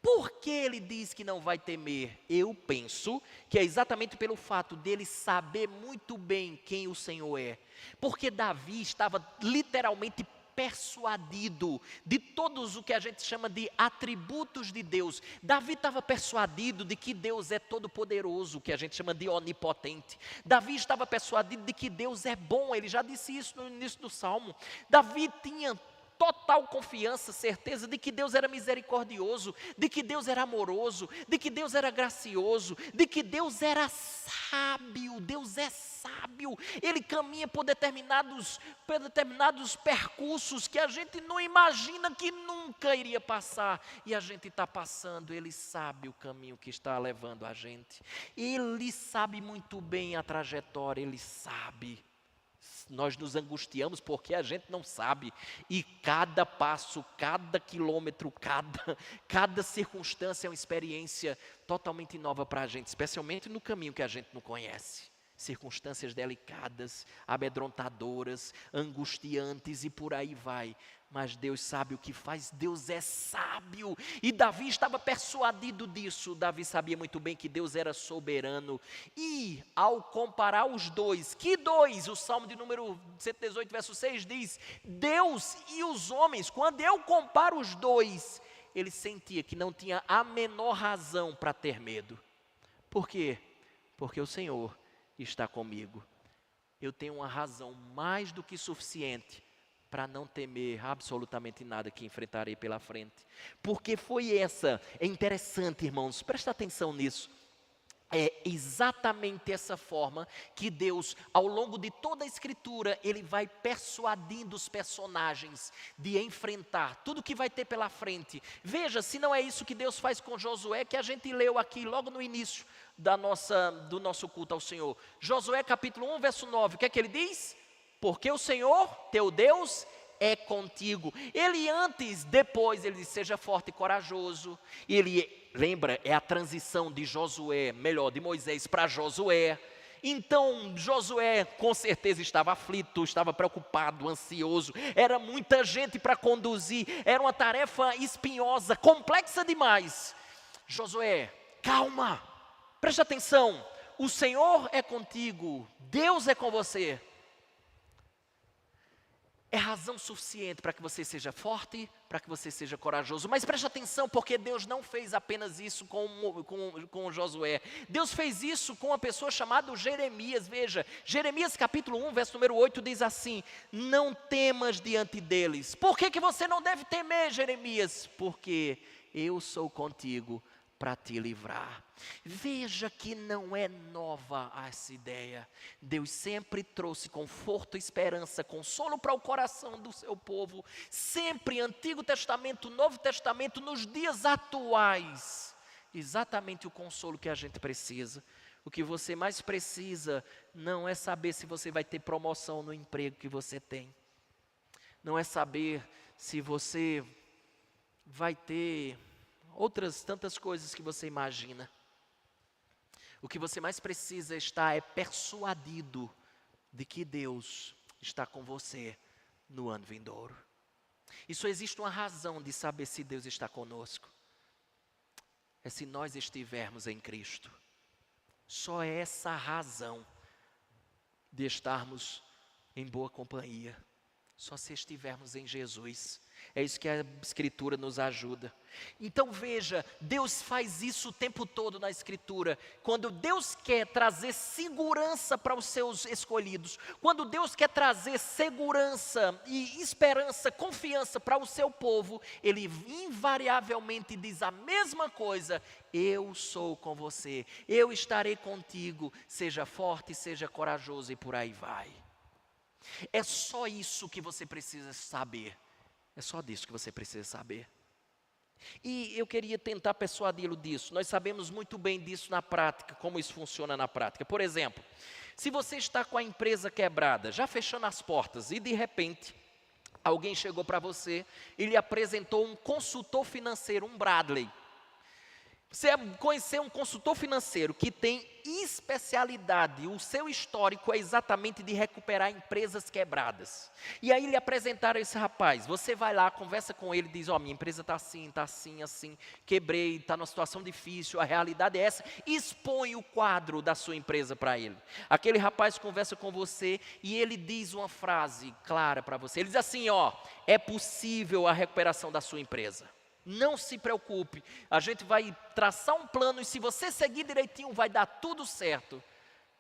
Por que ele diz que não vai temer? Eu penso que é exatamente pelo fato dele saber muito bem quem o Senhor é. Porque Davi estava literalmente persuadido de todos o que a gente chama de atributos de Deus. Davi estava persuadido de que Deus é todo poderoso, que a gente chama de onipotente. Davi estava persuadido de que Deus é bom, ele já disse isso no início do Salmo. Davi tinha total confiança, certeza de que Deus era misericordioso, de que Deus era amoroso, de que Deus era gracioso, de que Deus era sábio. Deus é sábio, Ele caminha por determinados percursos que a gente não imagina que nunca iria passar, e a gente está passando. Ele sabe o caminho que está levando a gente, Ele sabe muito bem a trajetória, Ele sabe. Nós nos angustiamos porque a gente não sabe, e cada passo, cada quilômetro, cada circunstância é uma experiência totalmente nova para a gente, especialmente no caminho que a gente não conhece. Circunstâncias delicadas, amedrontadoras, angustiantes e por aí vai. Mas Deus sabe o que faz, Deus é sábio. E Davi estava persuadido disso. Davi sabia muito bem que Deus era soberano. E ao comparar os dois, que dois? O Salmo de número 118, verso 6 diz: Deus e os homens. Quando eu comparo os dois, ele sentia que não tinha a menor razão para ter medo. Por quê? Porque o Senhor está comigo. Eu tenho uma razão mais do que suficiente para não temer absolutamente nada que enfrentarei pela frente. Porque é interessante, irmãos, presta atenção nisso. É exatamente essa forma que Deus, ao longo de toda a Escritura, Ele vai persuadindo os personagens de enfrentar tudo que vai ter pela frente. Veja, se não é isso que Deus faz com Josué, que a gente leu aqui logo no início do nosso culto ao Senhor. Josué capítulo 1, verso 9, o que é que ele diz? Porque o Senhor, teu Deus, é contigo. Depois ele diz, seja forte e corajoso. E lembra, é a transição de Moisés para Josué. Então Josué com certeza estava aflito, estava preocupado, ansioso. Era muita gente para conduzir, era uma tarefa espinhosa, complexa demais. Josué, calma, preste atenção, o Senhor é contigo, Deus é com você. É razão suficiente para que você seja forte, para que você seja corajoso. Mas preste atenção, porque Deus não fez apenas isso com Josué. Deus fez isso com uma pessoa chamada Jeremias. Veja, Jeremias capítulo 1, verso número 8 diz assim: não temas diante deles. Por que você não deve temer, Jeremias? Porque eu sou contigo para te livrar. Veja que não é nova essa ideia. Deus sempre trouxe conforto, esperança, consolo para o coração do seu povo. Sempre, Antigo Testamento, Novo Testamento, nos dias atuais. Exatamente o consolo que a gente precisa. O que você mais precisa não é saber se você vai ter promoção no emprego que você tem. Não é saber se você vai ter outras tantas coisas que você imagina. O que você mais precisa é persuadido de que Deus está com você no ano vindouro. E só existe uma razão de saber se Deus está conosco. É se nós estivermos em Cristo. Só é essa razão de estarmos em boa companhia. Só se estivermos em Jesus. É isso que a Escritura nos ajuda. Então veja, Deus faz isso o tempo todo na Escritura. Quando Deus quer trazer segurança para os seus escolhidos, quando Deus quer trazer segurança e esperança, confiança para o seu povo, Ele invariavelmente diz a mesma coisa: eu sou com você, eu estarei contigo, seja forte, seja corajoso, e por aí vai. É só isso que você precisa saber. É só disso que você precisa saber. E eu queria tentar persuadi-lo disso. Nós sabemos muito bem disso na prática, como isso funciona na prática. Por exemplo, se você está com a empresa quebrada, já fechando as portas, e de repente alguém chegou para você e lhe apresentou um consultor financeiro, um Bradley. Você conhecer um consultor financeiro que tem especialidade, o seu histórico é exatamente de recuperar empresas quebradas. E aí lhe apresentaram esse rapaz, você vai lá, conversa com ele, diz: minha empresa está assim, quebrei, está numa situação difícil, a realidade é essa, expõe o quadro da sua empresa para ele. Aquele rapaz conversa com você e ele diz uma frase clara para você, ele diz assim: é possível a recuperação da sua empresa. Não se preocupe, a gente vai traçar um plano e se você seguir direitinho vai dar tudo certo.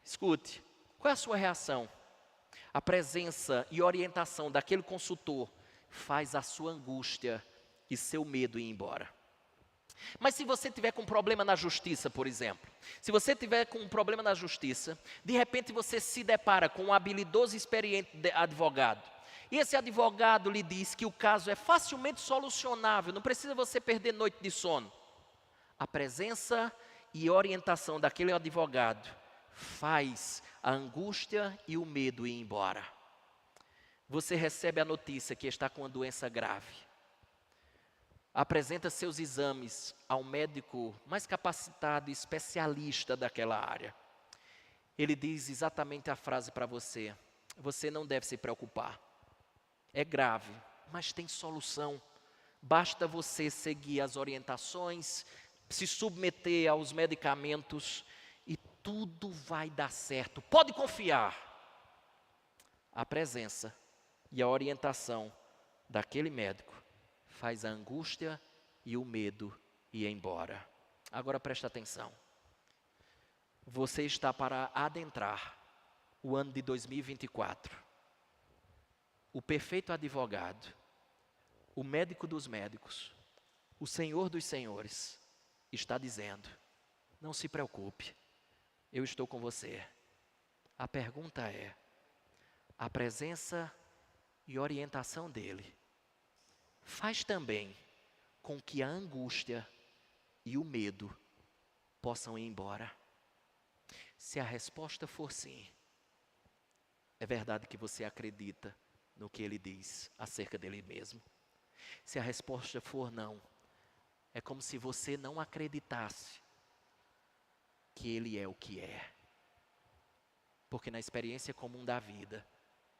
Escute, qual é a sua reação? A presença e orientação daquele consultor faz a sua angústia e seu medo ir embora. Mas se você tiver com um problema na justiça, por exemplo, se você tiver com um problema na justiça, de repente você se depara com um habilidoso e experiente advogado. E esse advogado lhe diz que o caso é facilmente solucionável, não precisa você perder noite de sono. A presença e orientação daquele advogado faz a angústia e o medo ir embora. Você recebe a notícia que está com uma doença grave. Apresenta seus exames ao médico mais capacitado e especialista daquela área. Ele diz exatamente a frase para você: você não deve se preocupar. É grave, mas tem solução. Basta você seguir as orientações, se submeter aos medicamentos e tudo vai dar certo. Pode confiar. A presença e a orientação daquele médico faz a angústia e o medo ir embora. Agora presta atenção. Você está para adentrar o ano de 2024. o perfeito advogado, o médico dos médicos, o Senhor dos senhores, está dizendo: não se preocupe, eu estou com você. A pergunta é: a presença e orientação dele faz também com que a angústia e o medo possam ir embora? Se a resposta for sim, é verdade que você acredita no que ele diz acerca dele mesmo. Se a resposta for não, é como se você não acreditasse que ele é o que é. Porque na experiência comum da vida,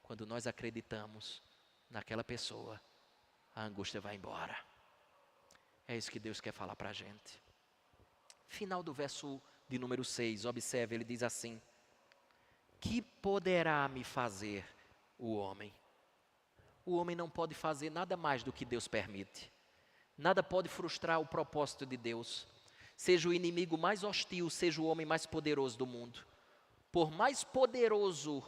quando nós acreditamos naquela pessoa, a angústia vai embora. É isso que Deus quer falar para a gente. Final do verso de número 6, observe, ele diz assim: que poderá me fazer o homem? O homem não pode fazer nada mais do que Deus permite. Nada pode frustrar o propósito de Deus. Seja o inimigo mais hostil, seja o homem mais poderoso do mundo. Por mais poderoso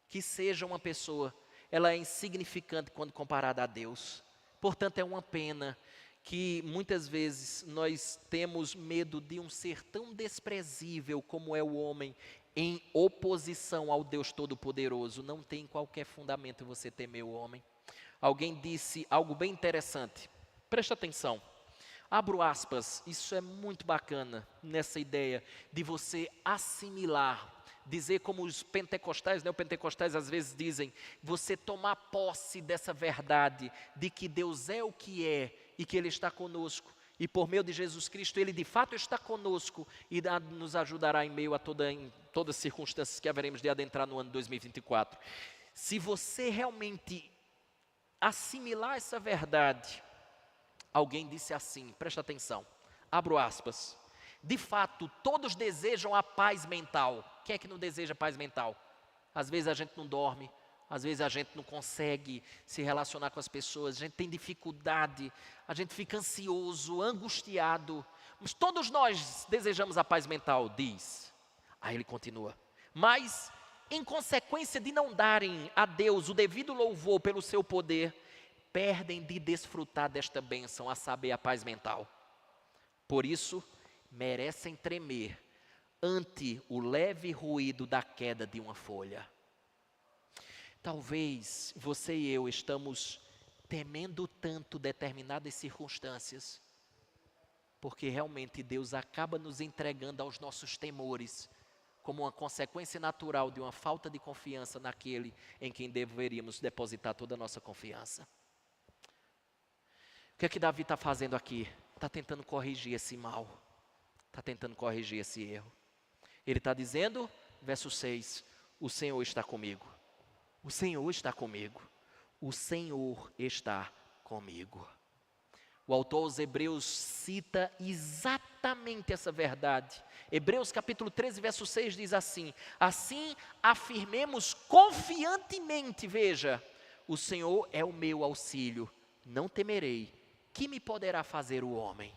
que seja uma pessoa, ela é insignificante quando comparada a Deus. Portanto, é uma pena que muitas vezes nós temos medo de um ser tão desprezível como é o homem, em oposição ao Deus Todo-Poderoso. Não tem qualquer fundamento você temer o homem. Alguém disse algo bem interessante, presta atenção. Abro aspas, isso é muito bacana nessa ideia de você assimilar, dizer como os pentecostais, neopentecostais às vezes dizem, você tomar posse dessa verdade de que Deus é o que é e que Ele está conosco. E por meio de Jesus Cristo, Ele de fato está conosco e nos ajudará em meio a todas as circunstâncias que haveremos de adentrar no ano 2024. Se você realmente assimilar essa verdade, alguém disse assim, presta atenção, abro aspas, de fato, todos desejam a paz mental. Quem é que não deseja paz mental? Às vezes a gente não dorme, às vezes a gente não consegue se relacionar com as pessoas, a gente tem dificuldade, a gente fica ansioso, angustiado, mas todos nós desejamos a paz mental, diz. Aí ele continua, mas em consequência de não darem a Deus o devido louvor pelo seu poder, perdem de desfrutar desta bênção, a saber, a paz mental. Por isso, merecem tremer ante o leve ruído da queda de uma folha. Talvez você e eu estamos temendo tanto determinadas circunstâncias, porque realmente Deus acaba nos entregando aos nossos temores, como uma consequência natural de uma falta de confiança naquele em quem deveríamos depositar toda a nossa confiança. O que é que Davi está fazendo aqui? Está tentando corrigir esse mal, está tentando corrigir esse erro. Ele está dizendo, verso 6, o Senhor está comigo, o Senhor está comigo, o Senhor está comigo. O autor aos Hebreus cita exatamente essa verdade. Hebreus capítulo 13, verso 6 diz assim: assim afirmemos confiantemente, veja, o Senhor é o meu auxílio, não temerei, que me poderá fazer o homem?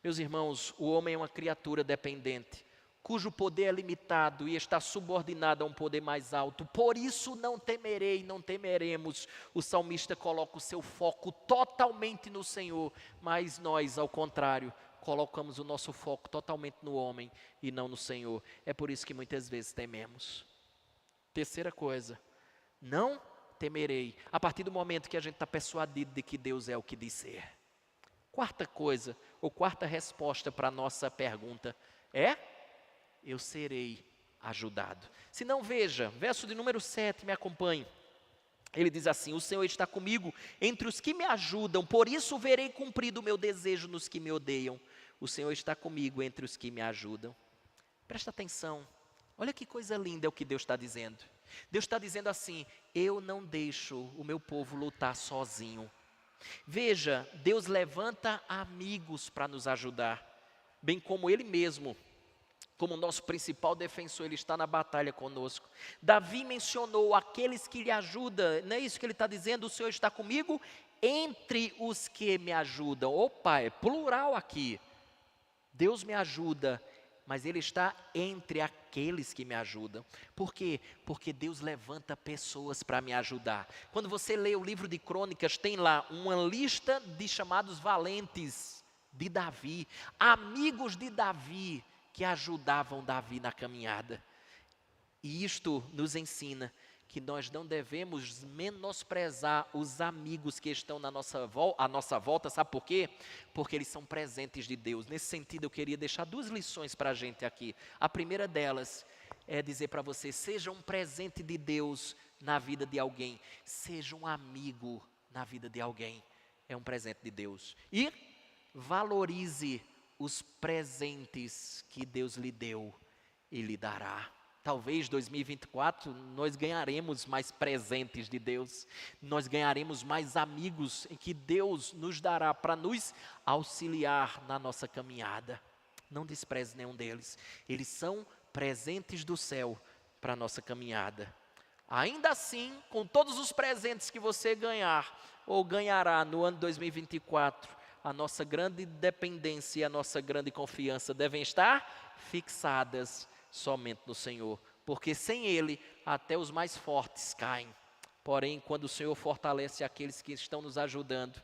Meus irmãos, o homem é uma criatura dependente, cujo poder é limitado e está subordinado a um poder mais alto. Por isso não temerei, não temeremos. O salmista coloca o seu foco totalmente no Senhor, mas nós, ao contrário, colocamos o nosso foco totalmente no homem e não no Senhor. É por isso que muitas vezes tememos. Terceira coisa, não temerei, a partir do momento que a gente está persuadido de que Deus é o que diz ser. Quarta coisa, ou quarta resposta para a nossa pergunta é: eu serei ajudado. Se não, veja, verso de número 7, me acompanhe. Ele diz assim: o Senhor está comigo entre os que me ajudam, por isso verei cumprido o meu desejo nos que me odeiam. O Senhor está comigo entre os que me ajudam. Presta atenção, olha que coisa linda é o que Deus está dizendo. Deus está dizendo assim: eu não deixo o meu povo lutar sozinho. Veja, Deus levanta amigos para nos ajudar, bem como Ele mesmo, como nosso principal defensor, Ele está na batalha conosco. Davi mencionou aqueles que lhe ajudam, não é isso que ele está dizendo? O Senhor está comigo entre os que me ajudam. Opa, é plural aqui. Deus me ajuda mas Ele está entre aqueles que me ajudam. Por quê? Porque Deus levanta pessoas para me ajudar. Quando você lê o livro de Crônicas, tem lá uma lista de chamados valentes de Davi, amigos de Davi, que ajudavam Davi na caminhada. E isto nos ensina que nós não devemos menosprezar os amigos que estão à nossa volta, sabe por quê? Porque eles são presentes de Deus. Nesse sentido, eu queria deixar 2 lições para a gente aqui. A primeira delas é dizer para você, seja um presente de Deus na vida de alguém, seja um amigo na vida de alguém, é um presente de Deus. E valorize os presentes que Deus lhe deu e lhe dará. Talvez 2024 nós ganharemos mais presentes de Deus, nós ganharemos mais amigos em que Deus nos dará para nos auxiliar na nossa caminhada. Não despreze nenhum deles, eles são presentes do céu para a nossa caminhada. Ainda assim, com todos os presentes que você ganhar ou ganhará no ano 2024, a nossa grande dependência e a nossa grande confiança devem estar fixadas somente no Senhor, porque sem Ele até os mais fortes caem. Porém, quando o Senhor fortalece aqueles que estão nos ajudando,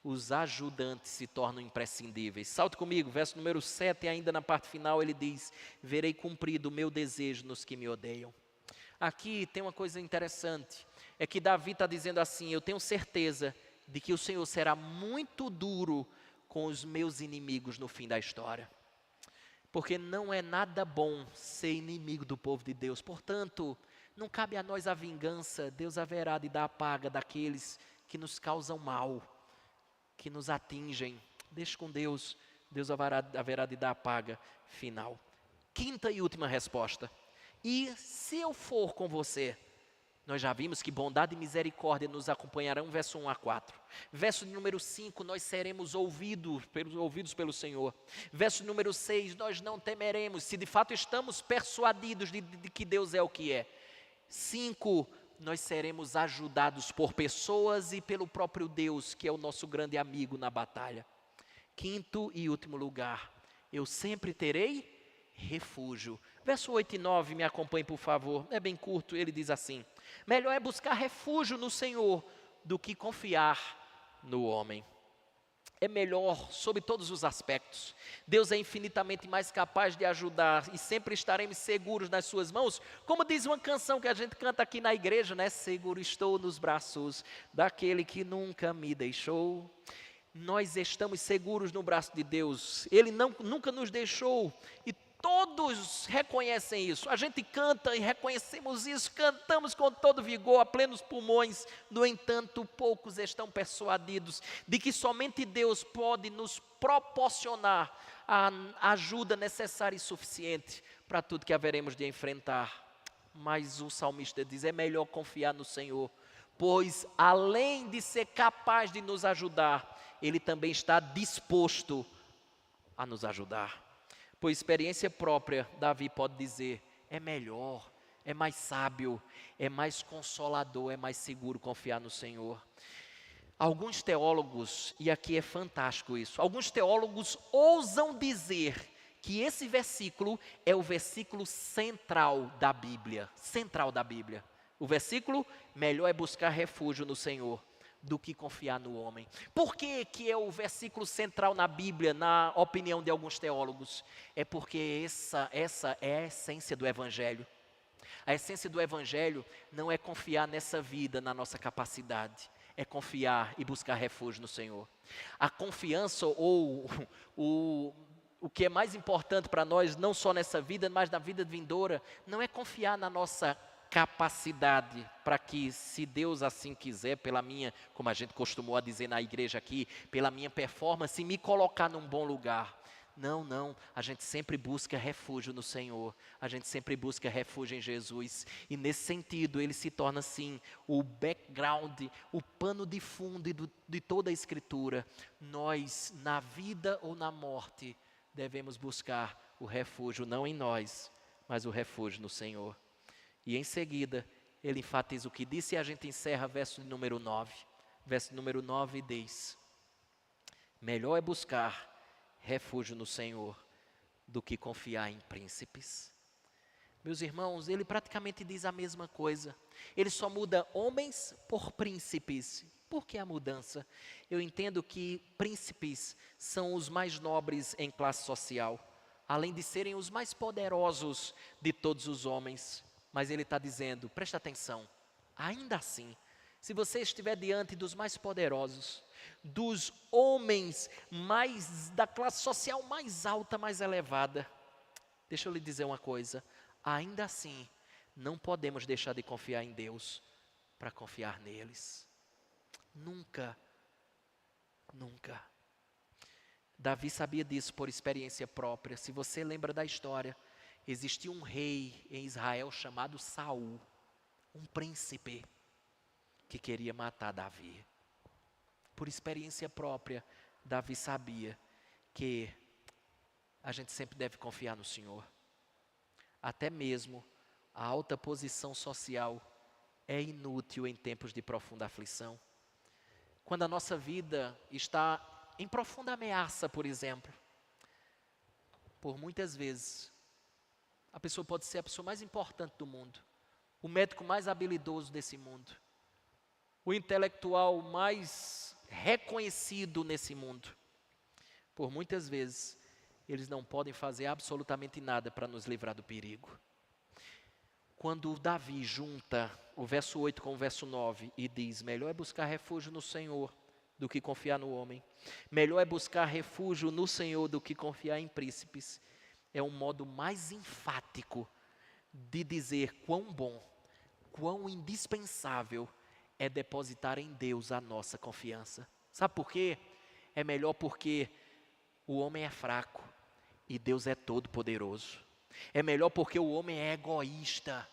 os ajudantes se tornam imprescindíveis. Salte comigo, verso número 7, ainda na parte final ele diz, verei cumprido o meu desejo nos que me odeiam. Aqui tem uma coisa interessante, é que Davi está dizendo assim, eu tenho certeza de que o Senhor será muito duro com os meus inimigos no fim da história. Porque não é nada bom ser inimigo do povo de Deus. Portanto, não cabe a nós a vingança. Deus haverá de dar a paga daqueles que nos causam mal, que nos atingem. Deixe com Deus, Deus haverá de dar a paga final. Quinta e última resposta. E se eu for com você? Nós já vimos que bondade e misericórdia nos acompanharão, verso 1 a 4. Verso número 5, nós seremos ouvidos pelo Senhor. Verso número 6, nós não temeremos, se de fato estamos persuadidos de que Deus é o que é. 5, nós seremos ajudados por pessoas e pelo próprio Deus, que é o nosso grande amigo na batalha. Quinto e último lugar, eu sempre terei refúgio. Verso 8 e 9, me acompanhe por favor, é bem curto, ele diz assim, melhor é buscar refúgio no Senhor do que confiar no homem. É melhor sob todos os aspectos. Deus é infinitamente mais capaz de ajudar e sempre estaremos seguros nas suas mãos. Como diz uma canção que a gente canta aqui na igreja, né? Seguro estou nos braços daquele que nunca me deixou. Nós estamos seguros no braço de Deus. Ele nunca nos deixou e todos reconhecem isso. A gente canta e reconhecemos isso, cantamos com todo vigor, a plenos pulmões. No entanto, poucos estão persuadidos de que somente Deus pode nos proporcionar a ajuda necessária e suficiente para tudo que haveremos de enfrentar. Mas o salmista diz, é melhor confiar no Senhor, pois além de ser capaz de nos ajudar, Ele também está disposto a nos ajudar. Por experiência própria, Davi pode dizer, é melhor, é mais sábio, é mais consolador, é mais seguro confiar no Senhor. Alguns teólogos, e aqui é fantástico isso, alguns teólogos ousam dizer que esse versículo é o versículo central da Bíblia. O versículo, melhor é buscar refúgio no Senhor do que confiar no homem. Por que é o versículo central na Bíblia, na opinião de alguns teólogos? É porque essa é a essência do Evangelho. A essência do Evangelho não é confiar nessa vida, na nossa capacidade. É confiar e buscar refúgio no Senhor. A confiança ou o que é mais importante para nós, não só nessa vida, mas na vida vindoura, não é confiar na nossa capacidade para que, se Deus assim quiser, pela minha, como a gente costumou a dizer na igreja aqui, pela minha performance, me colocar num bom lugar. Não, a gente sempre busca refúgio no Senhor, a gente sempre busca refúgio em Jesus, e nesse sentido ele se torna assim, o background, o pano de fundo de toda a Escritura. Nós, na vida ou na morte, devemos buscar o refúgio, não em nós, mas o refúgio no Senhor. E em seguida, ele enfatiza o que disse e a gente encerra verso número 9. Verso número 9 diz, melhor é buscar refúgio no Senhor do que confiar em príncipes. Meus irmãos, ele praticamente diz a mesma coisa. Ele só muda homens por príncipes. Por que a mudança? Eu entendo que príncipes são os mais nobres em classe social, além de serem os mais poderosos de todos os homens. Mas ele está dizendo, presta atenção, ainda assim, se você estiver diante dos mais poderosos, dos homens mais da classe social mais alta, mais elevada, deixa eu lhe dizer uma coisa, ainda assim, não podemos deixar de confiar em Deus para confiar neles. Nunca, nunca. Davi sabia disso por experiência própria. Se você lembra da história, existia um rei em Israel chamado Saul, um príncipe que queria matar Davi. Por experiência própria, Davi sabia que a gente sempre deve confiar no Senhor. Até mesmo a alta posição social é inútil em tempos de profunda aflição. Quando a nossa vida está em profunda ameaça, por exemplo, por muitas vezes, a pessoa pode ser a pessoa mais importante do mundo, o médico mais habilidoso desse mundo, o intelectual mais reconhecido nesse mundo. Por muitas vezes, eles não podem fazer absolutamente nada para nos livrar do perigo. Quando Davi junta o verso 8 com o verso 9 e diz, melhor é buscar refúgio no Senhor do que confiar no homem. Melhor é buscar refúgio no Senhor do que confiar em príncipes. É um modo mais enfático de dizer quão bom, quão indispensável é depositar em Deus a nossa confiança. Sabe por quê? É melhor porque o homem é fraco e Deus é todo poderoso. É melhor porque o homem é egoísta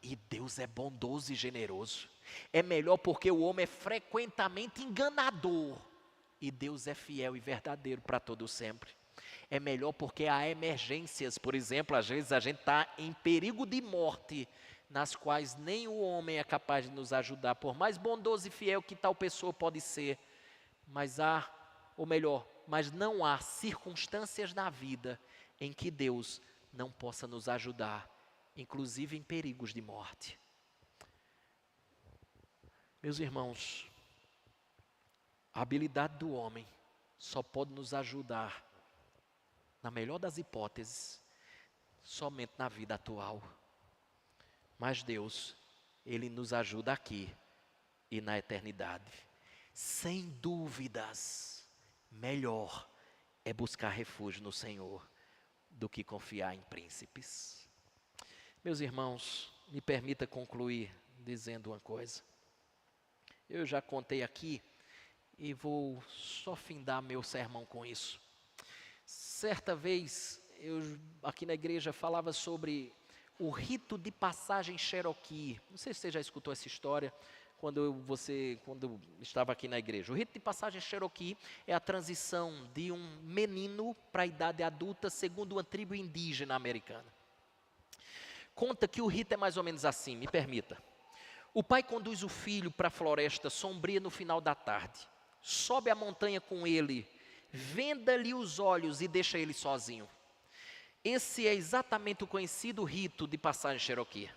e Deus é bondoso e generoso. É melhor porque o homem é frequentemente enganador e Deus é fiel e verdadeiro para todo sempre. É melhor porque há emergências, por exemplo, às vezes a gente está em perigo de morte, nas quais nem o homem é capaz de nos ajudar, por mais bondoso e fiel que tal pessoa pode ser, mas mas não há circunstâncias na vida em que Deus não possa nos ajudar, inclusive em perigos de morte. Meus irmãos, a habilidade do homem só pode nos ajudar, na melhor das hipóteses, somente na vida atual. Mas Deus, Ele nos ajuda aqui e na eternidade. Sem dúvidas, melhor é buscar refúgio no Senhor do que confiar em príncipes. Meus irmãos, me permita concluir dizendo uma coisa. Eu já contei aqui e vou só findar meu sermão com isso. Certa vez, eu aqui na igreja falava sobre o rito de passagem Cherokee. Não sei se você já escutou essa história quando estava aqui na igreja. O rito de passagem Cherokee é a transição de um menino para a idade adulta segundo uma tribo indígena americana. Conta que o rito é mais ou menos assim, me permita. O pai conduz o filho para a floresta sombria no final da tarde. Sobe a montanha com ele, venda-lhe os olhos e deixa ele sozinho. Esse é exatamente o conhecido rito de passagem Cherokee.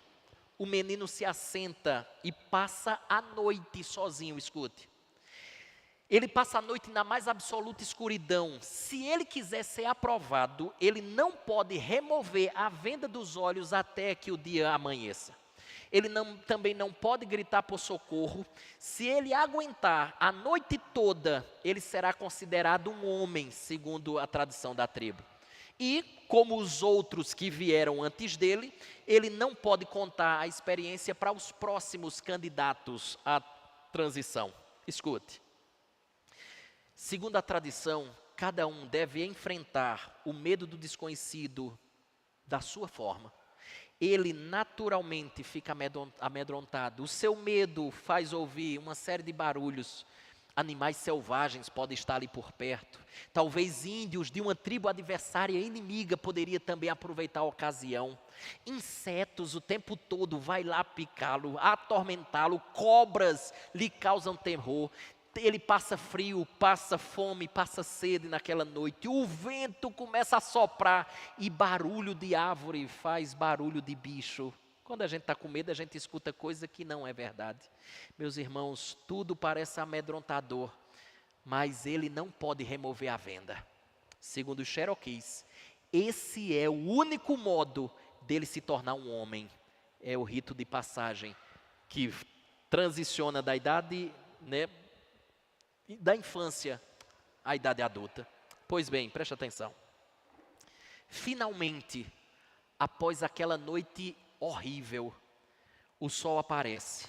O menino se assenta e passa a noite sozinho, escute. Ele passa a noite na mais absoluta escuridão. Se ele quiser ser aprovado, ele não pode remover a venda dos olhos até que o dia amanheça. Ele também não pode gritar por socorro. Se ele aguentar a noite toda, ele será considerado um homem, segundo a tradição da tribo. E, como os outros que vieram antes dele, ele não pode contar a experiência para os próximos candidatos à transição. Escute. Segundo a tradição, cada um deve enfrentar o medo do desconhecido da sua forma. Ele naturalmente fica amedrontado. O seu medo faz ouvir uma série de barulhos. Animais selvagens podem estar ali por perto. Talvez índios de uma tribo adversária inimiga poderia também aproveitar a ocasião. Insetos o tempo todo vai lá picá-lo, atormentá-lo. Cobras lhe causam terror. ele passa frio, passa fome, passa sede naquela noite. O vento começa a soprar e barulho de árvore faz barulho de bicho. Quando a gente está com medo, a gente escuta coisa que não é verdade. Meus irmãos, tudo parece amedrontador, mas ele não pode remover a venda. Segundo os Cherokees, esse é o único modo dele se tornar um homem. É o rito de passagem que transiciona da idade, da infância à idade adulta. Pois bem, preste atenção. Finalmente, após aquela noite horrível, o sol aparece.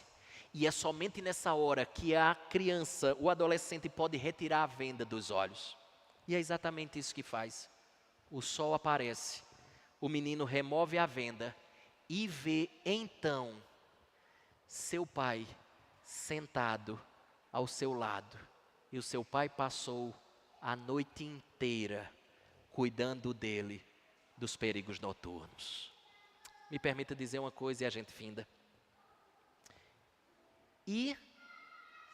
E é somente nessa hora que a criança, o adolescente pode retirar a venda dos olhos. E é exatamente isso que faz. O sol aparece, o menino remove a venda e vê então seu pai sentado ao seu lado. E o seu pai passou a noite inteira cuidando dele dos perigos noturnos. Me permita dizer uma coisa e a gente finda. E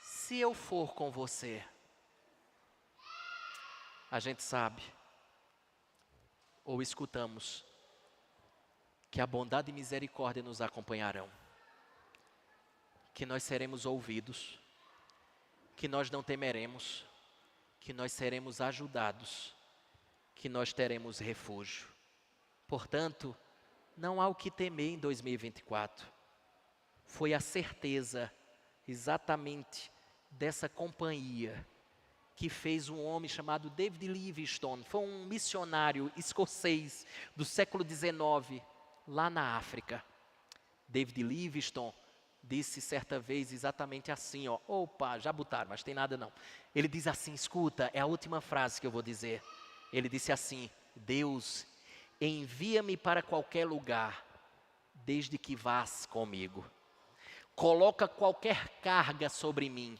se eu for com você? A gente sabe, ou escutamos, que a bondade e misericórdia nos acompanharão, que nós seremos ouvidos, que nós não temeremos, que nós seremos ajudados, que nós teremos refúgio. Portanto, não há o que temer em 2024. Foi a certeza exatamente dessa companhia que fez um homem chamado David Livingstone. Foi um missionário escocês do século XIX, lá na África. David Livingstone disse certa vez exatamente assim, opa, já botaram, mas tem nada não. Ele diz assim, escuta, é a última frase que eu vou dizer. Ele disse assim, Deus, envia-me para qualquer lugar, desde que vás comigo. Coloca qualquer carga sobre mim,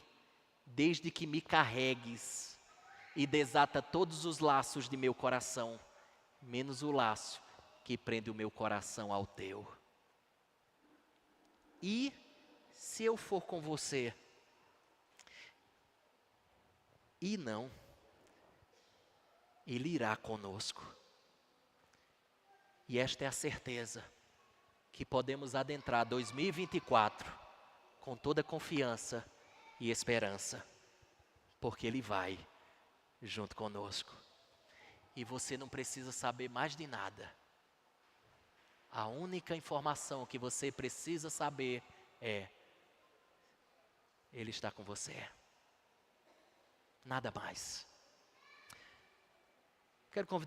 desde que me carregues, e desata todos os laços de meu coração, menos o laço que prende o meu coração ao teu. E se eu for com você? E não, Ele irá conosco. E esta é a certeza que podemos adentrar 2024 com toda confiança e esperança, porque Ele vai junto conosco. E você não precisa saber mais de nada. A única informação que você precisa saber é: Ele está com você. Nada mais. Quero convidar